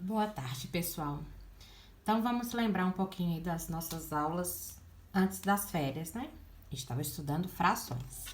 Boa tarde, pessoal. Então, vamos lembrar um pouquinho aí das nossas aulas antes das férias, né? A gente estava estudando frações.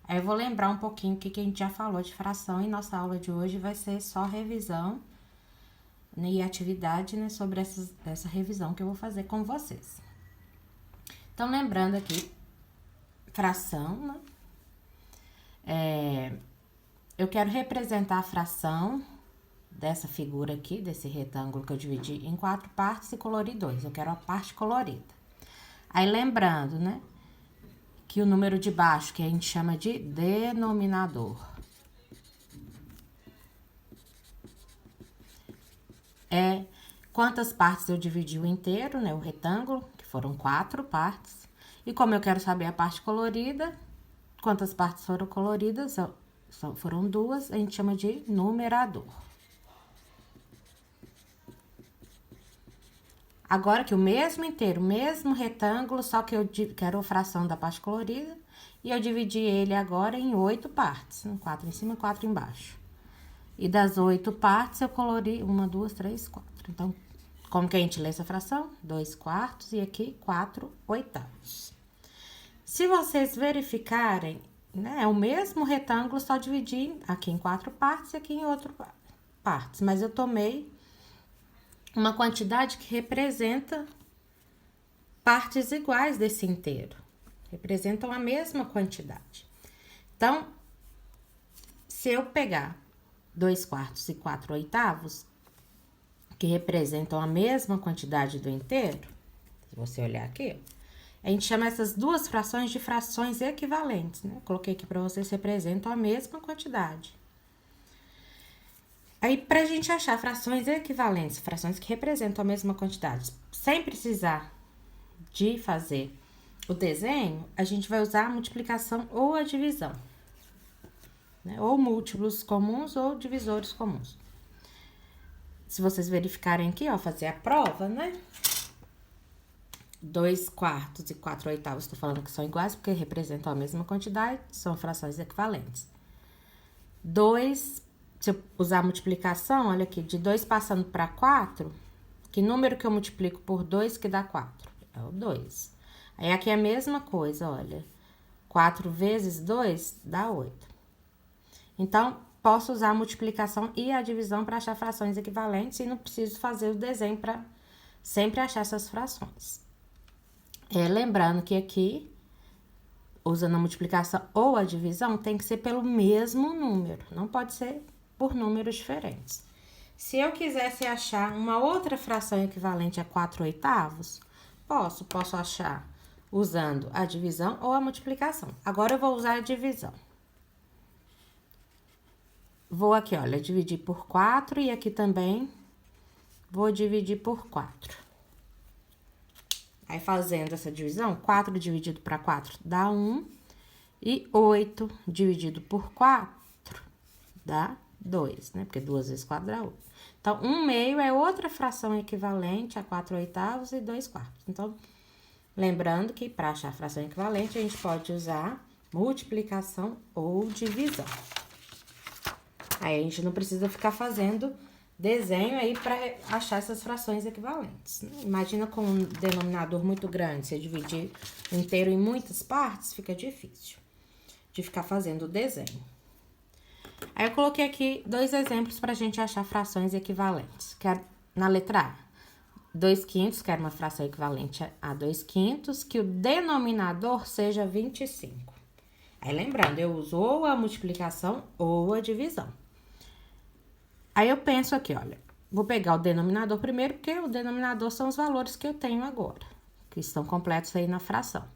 Aí eu vou lembrar um pouquinho o que a gente já falou de fração e nossa aula de hoje vai ser só revisão, né, e atividade, né, sobre essa revisão que eu vou fazer com vocês. Então, lembrando aqui, fração, né? Eu quero representar a fração dessa figura aqui, desse retângulo que eu dividi em 4 partes e colori 2. Eu quero a parte colorida. Aí, lembrando, né, que o número de baixo, que a gente chama de denominador, é quantas partes eu dividi o inteiro, né, o retângulo, que foram 4 partes. E como eu quero saber a parte colorida, quantas partes foram coloridas, foram 2, a gente chama de numerador. Agora que o mesmo inteiro, o mesmo retângulo, só que eu quero a fração da parte colorida, e eu dividi ele agora em 8 partes, 4 em cima e 4 embaixo. E das 8 partes, eu colori 1, 2, 3, 4. Então, como que a gente lê essa fração? 2 quartos e aqui 4 oitavos. Se vocês verificarem, né, é o mesmo retângulo, só dividir aqui em 4 partes e aqui em 8 partes. Mas eu tomei uma quantidade que representa partes iguais desse inteiro. Representam a mesma quantidade. Então, se eu pegar 2 quartos e 4 oitavos, que representam a mesma quantidade do inteiro, se você olhar aqui, a gente chama essas duas frações de frações equivalentes, né? Coloquei aqui para vocês, representam a mesma quantidade. Aí, pra gente achar frações equivalentes, frações que representam a mesma quantidade, sem precisar de fazer o desenho, a gente vai usar a multiplicação ou a divisão, né? Ou múltiplos comuns ou divisores comuns. Se vocês verificarem aqui, ó, fazer a prova, né? 2 quartos e 4 oitavos, estou falando que são iguais porque representam a mesma quantidade, são frações equivalentes. 2, se eu usar a multiplicação, olha aqui, de 2 passando para 4, que número que eu multiplico por 2 que dá 4? É o 2. Aí, aqui é a mesma coisa, olha. 4 vezes 2 dá 8. Então, posso usar a multiplicação e a divisão para achar frações equivalentes e não preciso fazer o desenho para sempre achar essas frações. Lembrando que aqui, usando a multiplicação ou a divisão, tem que ser pelo mesmo número, não pode ser por números diferentes. Se eu quisesse achar uma outra fração equivalente a 4 oitavos, posso achar usando a divisão ou a multiplicação. Agora, eu vou usar a divisão. Vou aqui, olha, dividir por 4 e aqui também vou dividir por 4. Aí, fazendo essa divisão, 4 dividido para 4 dá 1. E 8 dividido por 4 dá 2, né? Porque 2 vezes 4 dá 8. Então, 1/2 é outra fração equivalente a 4 oitavos e 2 quartos. Então, lembrando que para achar a fração equivalente, a gente pode usar multiplicação ou divisão. Aí, a gente não precisa ficar fazendo desenho aí para achar essas frações equivalentes. Imagina com um denominador muito grande, você dividir o inteiro em muitas partes, fica difícil de ficar fazendo o desenho. Aí, eu coloquei aqui 2 exemplos para a gente achar frações equivalentes. Quero, na letra A, 2 quintos, quero uma fração equivalente a 2 quintos, que o denominador seja 25. Aí, lembrando, eu uso ou a multiplicação ou a divisão. Aí, eu penso aqui, olha, vou pegar o denominador primeiro, porque o denominador são os valores que eu tenho agora, que estão completos aí na fração.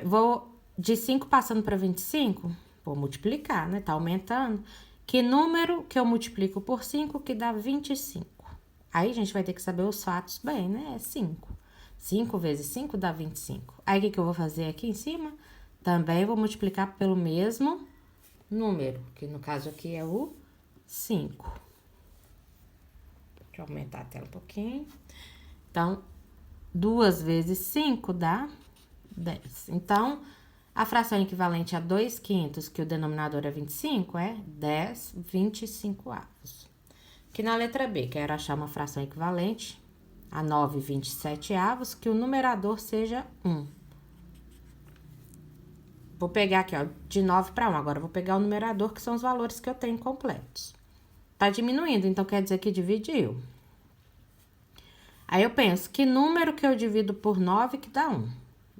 Vou de 5 passando para 25, vou multiplicar, né? Tá aumentando. Que número que eu multiplico por 5 que dá 25? Aí, a gente vai ter que saber os fatos bem, né? É 5. 5 vezes 5 dá 25. Aí, o que eu vou fazer aqui em cima? Também vou multiplicar pelo mesmo número, que no caso aqui é o 5. Deixa eu aumentar a tela um pouquinho. Então, 2 vezes 5 dá 10. Então, a fração equivalente a 2 quintos, que o denominador é 25, é 10 25avos. Aqui na letra B, quero achar uma fração equivalente a 9/27, que o numerador seja 1. Vou pegar aqui, ó, de 9 para 1. Agora, eu vou pegar o numerador, que são os valores que eu tenho completos. Tá diminuindo, então quer dizer que dividiu. Aí, eu penso, que número que eu divido por 9 que dá 1?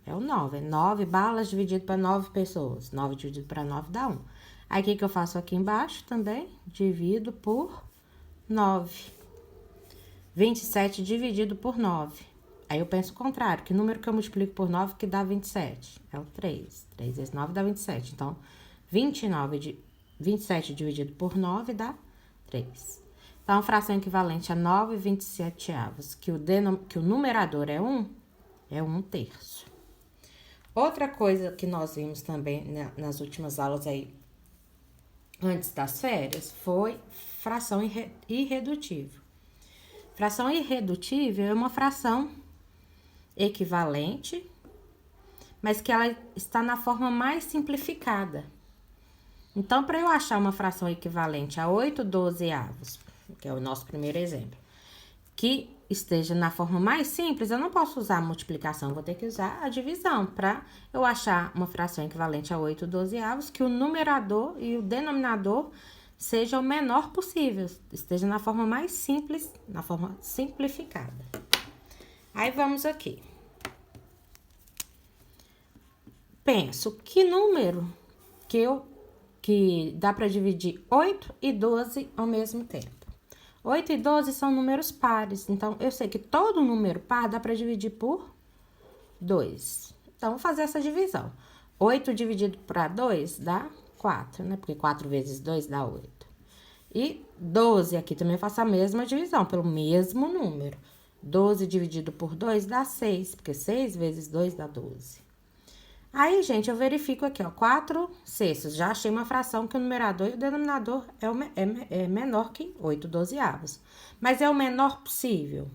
É o 9. É 9 balas dividido para 9 pessoas. 9 dividido para 9 dá 1. Aí, o que eu faço aqui embaixo também? Divido por 9. 27 dividido por 9. Aí, eu penso o contrário. Que número que eu multiplico por 9 que dá 27? É o 3. 3 vezes 9 dá 27. Então, 27 dividido por 9 dá 3. Então, a fração equivalente a 9/27, que o numerador é 1, é 1/3. Outra coisa que nós vimos também nas últimas aulas aí, antes das férias, foi fração irredutível. Fração irredutível é uma fração equivalente, mas que ela está na forma mais simplificada. Então, para eu achar uma fração equivalente a 8/12, que é o nosso primeiro exemplo, que esteja na forma mais simples, eu não posso usar a multiplicação, vou ter que usar a divisão para eu achar uma fração equivalente a 8/12, que o numerador e o denominador seja o menor possível, esteja na forma mais simples, na forma simplificada. Aí, vamos aqui. Penso, que número que dá para dividir 8 e 12 ao mesmo tempo? 8 e 12 são números pares, então, eu sei que todo número par dá para dividir por 2. Então, vou fazer essa divisão. 8 dividido para 2 dá 4, né? Porque 4 vezes 2 dá 8. E 12 aqui também eu faço a mesma divisão, pelo mesmo número. 12 dividido por 2 dá 6, porque 6 vezes 2 dá 12. Aí, gente, eu verifico aqui, ó, 4/6. Já achei uma fração que o numerador e o denominador é menor que 8/12. Mas é o menor possível?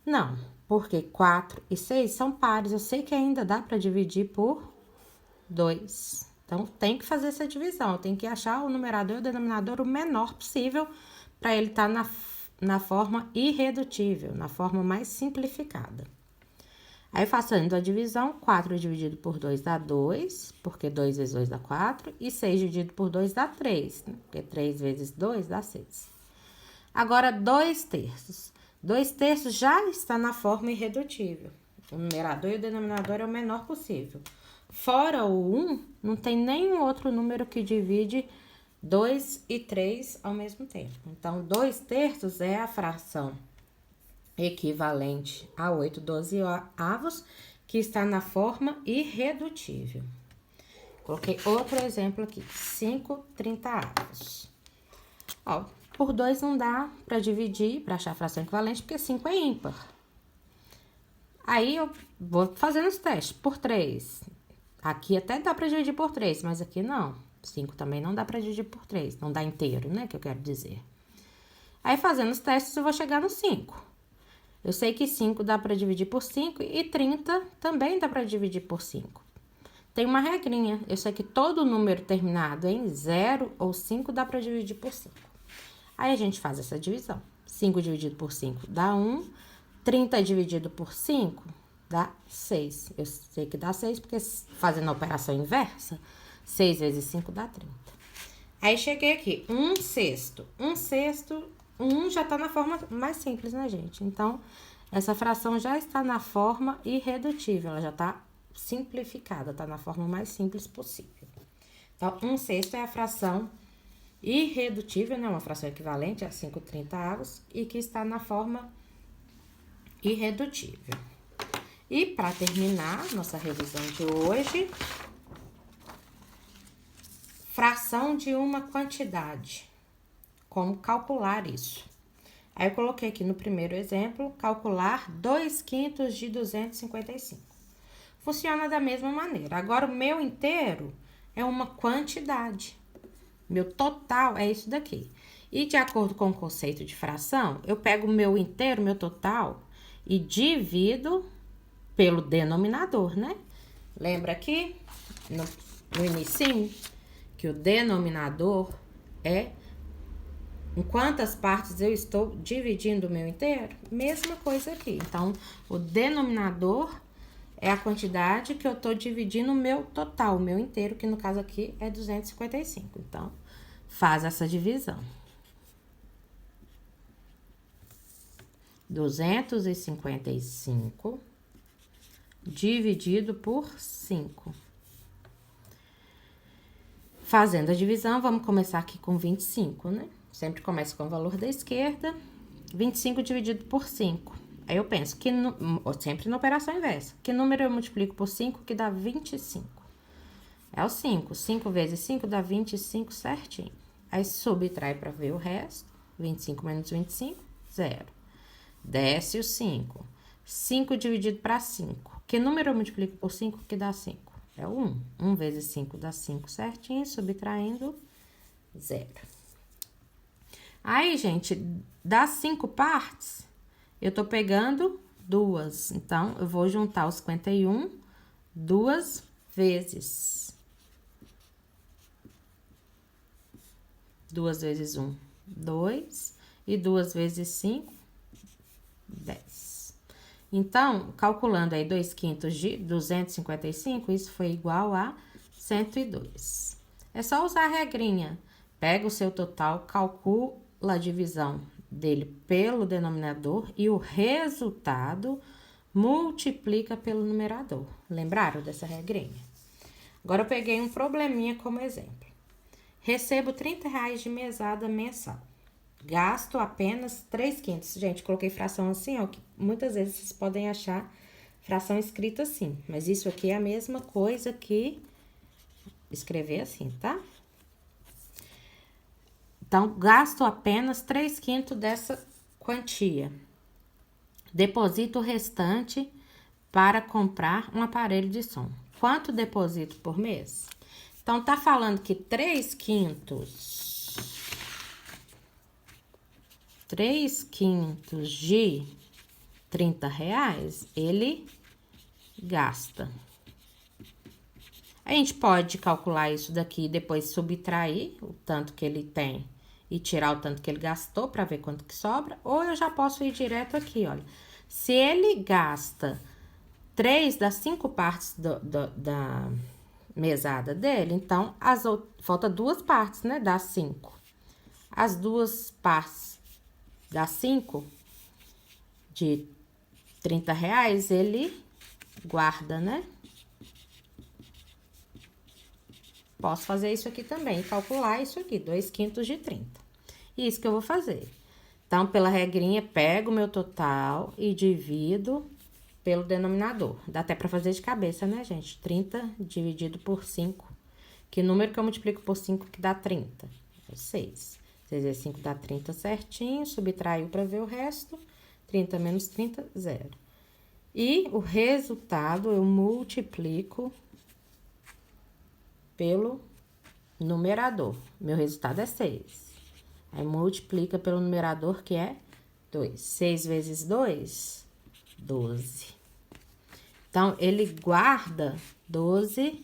Não, porque 4 e 6 são pares. Eu sei que ainda dá para dividir por 2. Então, tem que fazer essa divisão. Eu tenho que achar o numerador e o denominador o menor possível para ele estar na forma irredutível, na forma mais simplificada. Aí, fazendo a divisão, 4 dividido por 2 dá 2, porque 2 vezes 2 dá 4, e 6 dividido por 2 dá 3, né? Porque 3 vezes 2 dá 6. Agora, 2/3. 2/3 já está na forma irredutível. O numerador e o denominador é o menor possível. Fora o 1, não tem nenhum outro número que divide 2 e 3 ao mesmo tempo. Então, 2/3 é a fração equivalente a 8/12, que está na forma irredutível. Coloquei outro exemplo aqui, 5/30. Ó, por 2 não dá para dividir, para achar a fração equivalente, porque 5 é ímpar. Aí, eu vou fazendo os testes. Por 3, aqui até dá para dividir por 3, mas aqui não. 5 também não dá para dividir por 3, não dá inteiro, né, que eu quero dizer. Aí, fazendo os testes, eu vou chegar no 5. Eu sei que 5 dá para dividir por 5 e 30 também dá para dividir por 5. Tem uma regrinha, eu sei que todo número terminado em 0 ou 5 dá para dividir por 5. Aí, a gente faz essa divisão. 5 dividido por 5 dá 1, 30 dividido por 5 dá 6. Eu sei que dá 6 porque, fazendo a operação inversa, 6 vezes 5 dá 30. Aí, cheguei aqui, 1/6. 1/6... 1 já está na forma mais simples, né, gente? Então, essa fração já está na forma irredutível, ela já está simplificada, está na forma mais simples possível. Então, 1/6 é a fração irredutível, né? Uma fração equivalente a 5/30 e que está na forma irredutível. E, para terminar nossa revisão de hoje, fração de uma quantidade. Como calcular isso? Aí, eu coloquei aqui no primeiro exemplo, calcular 2/5 de 255. Funciona da mesma maneira. Agora, o meu inteiro é uma quantidade. Meu total é isso daqui. E, de acordo com o conceito de fração, eu pego o meu inteiro, meu total, e divido pelo denominador, né? Lembra aqui, no inicinho, que o denominador é em quantas partes eu estou dividindo o meu inteiro? Mesma coisa aqui. Então, o denominador é a quantidade que eu tô dividindo o meu total, o meu inteiro, que no caso aqui é 255. Então, faz essa divisão. 255 dividido por 5. Fazendo a divisão, vamos começar aqui com 25, né? Sempre começa com o valor da esquerda. 25 dividido por 5. Aí eu penso que, sempre na operação inversa, que número eu multiplico por 5 que dá 25? É o 5. 5 vezes 5 dá 25 certinho. Aí subtrai para ver o resto. 25 menos 25, 0. Desce o 5. 5 dividido para 5. Que número eu multiplico por 5 que dá 5? É o 1. 1 vezes 5 dá 5 certinho, subtraindo 0. Aí, gente, das 5 partes, eu tô pegando 2. Então, eu vou juntar os 51 2 vezes. 2 vezes 1, 2. E 2 vezes 5, 10. Então, calculando aí 2/5 de 255, isso foi igual a 102. É só usar a regrinha. Pega o seu total, calcula a divisão dele pelo denominador e o resultado multiplica pelo numerador. Lembraram dessa regrinha? Agora, eu peguei um probleminha como exemplo. Recebo R$30 de mesada mensal. Gasto apenas 3/5. Gente, coloquei fração assim, ó, que muitas vezes vocês podem achar fração escrita assim. Mas isso aqui é a mesma coisa que escrever assim, tá? Então, gasto apenas 3/5 dessa quantia. Deposito o restante para comprar um aparelho de som. Quanto deposito por mês? Então, tá falando que 3/5 de R$30, ele gasta. A gente pode calcular isso daqui e depois subtrair o tanto que ele tem e tirar o tanto que ele gastou para ver quanto que sobra. Ou eu já posso ir direto aqui, olha. Se ele gasta 3 das 5 partes da mesada dele, então, falta 2 partes, né? Dá 5. As 2 partes dá 5 de R$30, ele guarda, né? Posso fazer isso aqui também, calcular isso aqui, 2/5 de 30. Isso que eu vou fazer. Então, pela regrinha, pego o meu total e divido pelo denominador. Dá até pra fazer de cabeça, né, gente? 30 dividido por 5. Que número que eu multiplico por 5 que dá 30? É 6. 6 vezes 5 dá 30 certinho, subtraiu pra ver o resto. 30 menos 30, 0. E o resultado eu multiplico pelo numerador. Meu resultado é 6. Aí, multiplica pelo numerador, que é 2. 6 vezes 2, 12. Então, ele guarda R$12.